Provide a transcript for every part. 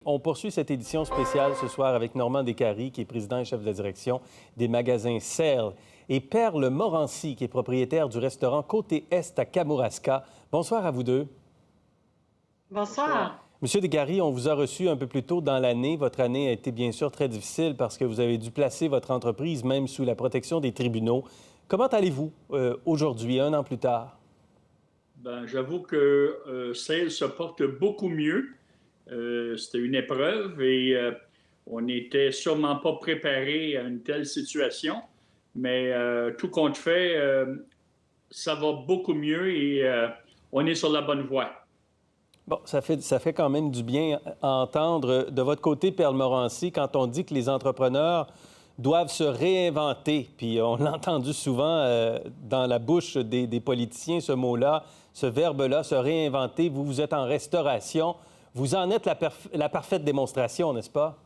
On poursuit cette édition spéciale ce soir avec Normand Descaries, qui est président et chef de la direction des magasins Serle, et Perle Morancy, qui est propriétaire du restaurant Côté Est à Kamouraska. Bonsoir à vous deux. Bonsoir. Monsieur Descaries, on vous a reçu un peu plus tôt dans l'année. Votre année a été bien sûr très difficile parce que vous avez dû placer votre entreprise même sous la protection des tribunaux. Comment allez-vous aujourd'hui, un an plus tard? Ben, j'avoue que Serle se porte beaucoup mieux. C'était une épreuve et on n'était sûrement pas préparé à une telle situation. Mais tout compte fait, ça va beaucoup mieux et on est sur la bonne voie. Bon, ça fait quand même du bien à entendre. De votre côté, Perle Morancy, quand on dit que les entrepreneurs doivent se réinventer, puis on l'a entendu souvent dans la bouche des politiciens, ce mot-là, ce verbe-là, se réinventer. Vous êtes en restauration. Vous en êtes la parfaite démonstration, n'est-ce pas?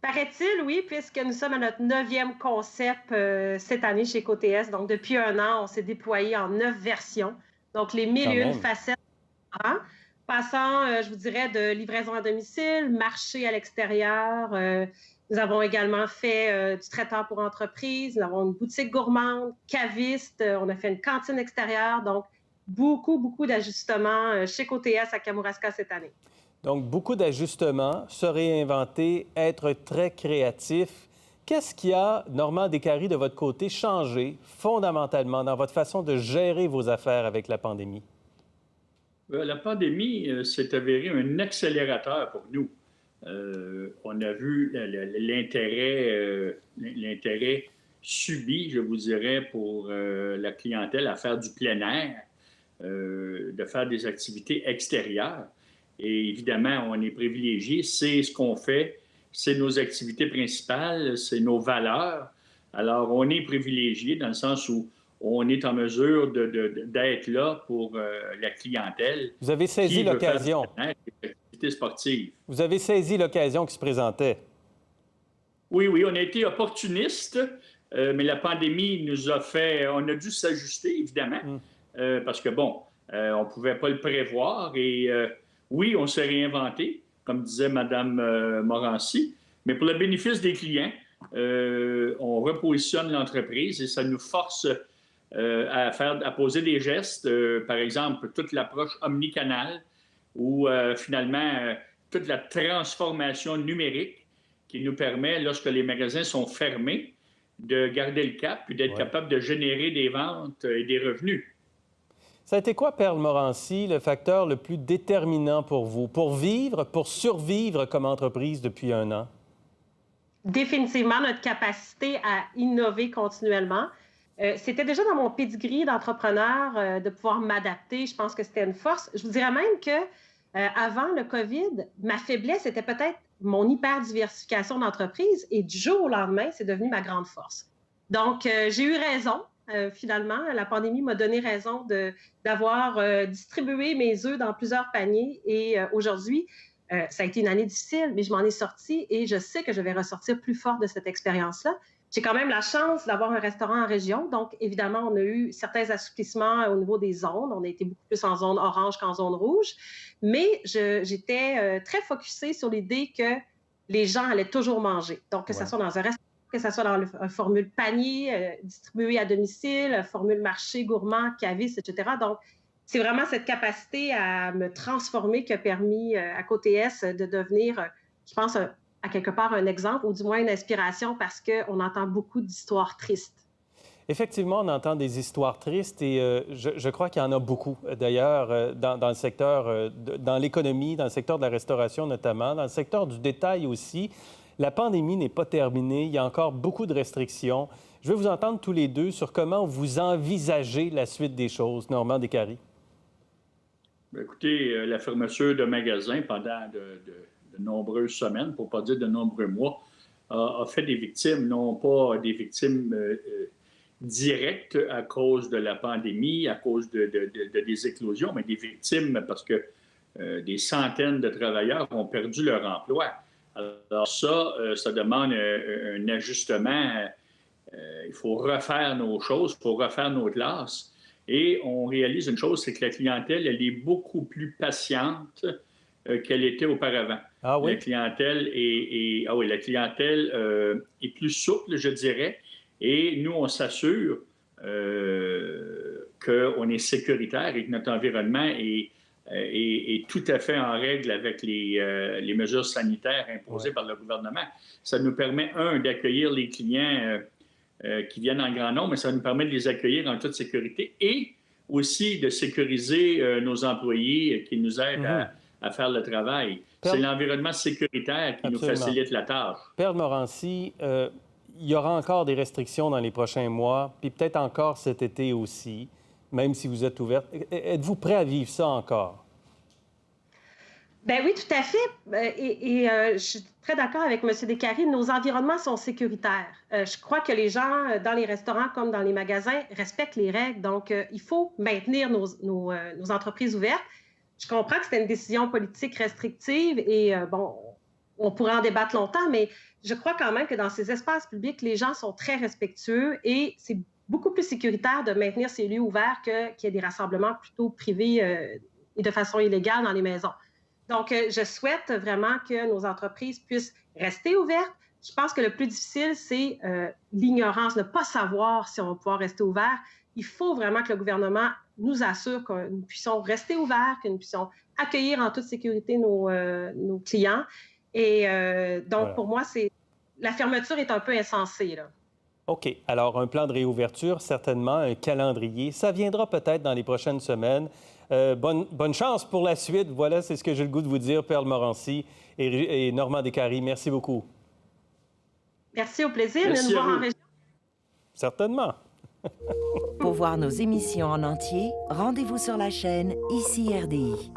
Paraît-il, oui, puisque nous sommes à notre 9e concept cette année chez Côté Est. Donc, depuis un an, on s'est déployé en 9 versions. Donc, les mille et une facettes, passant, je vous dirais, de livraison à domicile, marché à l'extérieur. Nous avons également fait du traiteur pour entreprise. Nous avons une boutique gourmande, caviste. On a fait une cantine extérieure. Donc, beaucoup d'ajustements chez Côté Est à Kamouraska cette année. Donc, beaucoup d'ajustements, se réinventer, être très créatif. Qu'est-ce qui a, Normand Descaries, de votre côté, changé fondamentalement dans votre façon de gérer vos affaires avec la pandémie? La pandémie s'est avérée un accélérateur pour nous. On a vu l'intérêt subi, je vous dirais, pour la clientèle à faire du plein air, de faire des activités extérieures. Et évidemment, on est privilégié, c'est ce qu'on fait, c'est nos activités principales, c'est nos valeurs. Alors, on est privilégié dans le sens où on est en mesure d'être là pour la clientèle. Vous avez saisi l'occasion. Des activités sportives. Vous avez saisi l'occasion qui se présentait. Oui, on a été opportuniste, mais la pandémie nous a fait... On a dû s'ajuster, évidemment, parce que, bon, on ne pouvait pas le prévoir et... oui, on s'est réinventé, comme disait Mme Morancy, mais pour le bénéfice des clients, on repositionne l'entreprise et ça nous force à poser des gestes, par exemple, toute l'approche omnicanale ou finalement toute la transformation numérique qui nous permet, lorsque les magasins sont fermés, de garder le cap et d'être capable de générer des ventes et des revenus. Ça a été quoi, Perle Morancy, le facteur le plus déterminant pour vous, pour vivre, pour survivre comme entreprise depuis un an? Définitivement, notre capacité à innover continuellement. C'était déjà dans mon pedigree d'entrepreneur de pouvoir m'adapter. Je pense que c'était une force. Je vous dirais même que avant le COVID, ma faiblesse était peut-être mon hyper-diversification d'entreprise et du jour au lendemain, c'est devenu ma grande force. Donc, j'ai eu raison. Finalement, la pandémie m'a donné raison d'avoir distribué mes œufs dans plusieurs paniers et aujourd'hui, ça a été une année difficile, mais je m'en ai sortie et je sais que je vais ressortir plus forte de cette expérience-là. J'ai quand même la chance d'avoir un restaurant en région, donc évidemment, on a eu certains assouplissements au niveau des zones. On a été beaucoup plus en zone orange qu'en zone rouge, mais j'étais très focusée sur l'idée que les gens allaient toujours manger. Donc, que ce soit dans un restaurant, que ce soit dans une formule panier, distribué à domicile, formule marché, gourmand, caviste, etc. Donc, c'est vraiment cette capacité à me transformer qui a permis à Côté Est de devenir, je pense, à quelque part un exemple ou du moins une inspiration parce qu'on entend beaucoup d'histoires tristes. Effectivement, on entend des histoires tristes et je crois qu'il y en a beaucoup. D'ailleurs, dans le secteur, dans l'économie, dans le secteur de la restauration notamment, dans le secteur du détail aussi. La pandémie n'est pas terminée. Il y a encore beaucoup de restrictions. Je veux vous entendre tous les deux sur comment vous envisagez la suite des choses. Normand Descaries. Écoutez, la fermeture de magasins pendant de nombreuses semaines, pour ne pas dire de nombreux mois, a fait des victimes, non pas des victimes directes à cause de la pandémie, à cause des éclosions, mais des victimes parce que des centaines de travailleurs ont perdu leur emploi. Alors ça demande un ajustement. Il faut refaire nos choses, il faut refaire nos classes. Et on réalise une chose, c'est que la clientèle, elle est beaucoup plus patiente qu'elle était auparavant. Ah oui? La clientèle la clientèle est plus souple, je dirais, et nous, on s'assure qu'on est sécuritaire et que notre environnement est tout à fait en règle avec les mesures sanitaires imposées par le gouvernement. Ça nous permet, d'accueillir les clients qui viennent en grand nombre, mais ça nous permet de les accueillir en toute sécurité et aussi de sécuriser nos employés qui nous aident à faire le travail. C'est l'environnement sécuritaire qui nous facilite la tâche. Perle Morency, il y aura encore des restrictions dans les prochains mois, puis peut-être encore cet été aussi, même si vous êtes ouverte. Êtes-vous prêt à vivre ça encore? Ben oui, tout à fait. Je suis très d'accord avec M. Descaries. Nos environnements sont sécuritaires. Je crois que les gens, dans les restaurants comme dans les magasins, respectent les règles. Donc, il faut maintenir nos entreprises ouvertes. Je comprends que c'était une décision politique restrictive et, on pourrait en débattre longtemps, mais je crois quand même que dans ces espaces publics, les gens sont très respectueux et c'est beaucoup plus sécuritaire de maintenir ces lieux ouverts qu'il y ait des rassemblements plutôt privés et de façon illégale dans les maisons. Donc, je souhaite vraiment que nos entreprises puissent rester ouvertes. Je pense que le plus difficile, c'est l'ignorance, ne pas savoir si on va pouvoir rester ouvert. Il faut vraiment que le gouvernement nous assure que nous puissions rester ouverts, que nous puissions accueillir en toute sécurité nos clients. Et donc, pour moi, la fermeture est un peu insensée, là. OK. Alors, un plan de réouverture, certainement, un calendrier. Ça viendra peut-être dans les prochaines semaines. Bonne chance pour la suite. Voilà, c'est ce que j'ai le goût de vous dire, Perle Morency et Normand Descaries. Merci beaucoup. Merci, au plaisir de nous voir en région. Certainement. Pour voir nos émissions en entier, rendez-vous sur la chaîne ICI RDI.